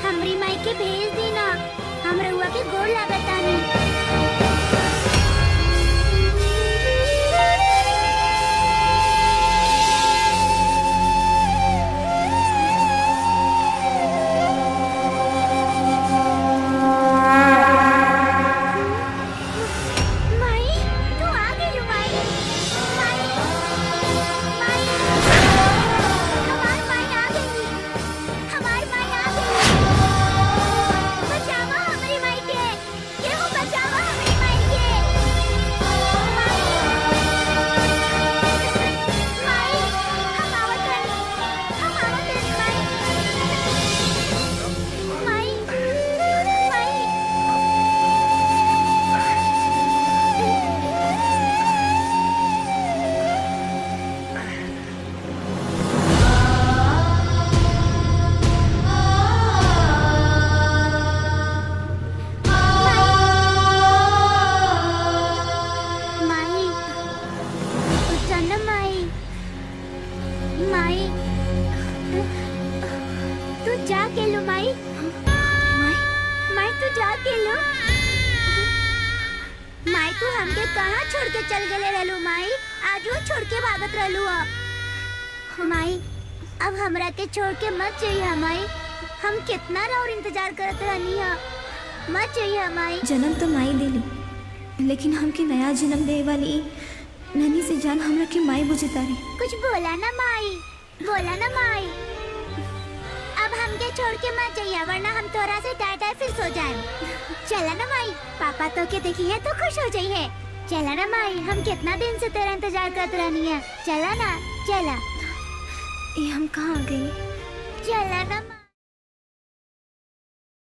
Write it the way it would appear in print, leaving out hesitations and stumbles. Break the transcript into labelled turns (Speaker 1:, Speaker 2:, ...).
Speaker 1: हमरी माई के भेज दी ना, हम रउआ के गोड़ लागतानी। छोड़ के मत जाइए माई, हम कितना और इंतजार करत रहनी है, मत जाइए माई।
Speaker 2: जन्म तो माई देली, लेकिन हमके नया जन्म दे वाली ननी से जान हमरा के माई बुझे तारी।
Speaker 1: कुछ बोला ना माई, बोला ना माई। अब हमके छोड़ के मत जाइए, वरना हम तोरा से टाटा फिर सो जाए। चला ना माई, पापा तो के देखी है तो खुश हो जाइए। चला ना माई, हम कितना दिन से तेरा इंतजार करते रहनी है। चला ना, चला।
Speaker 2: ये हम कहाँ आ गए?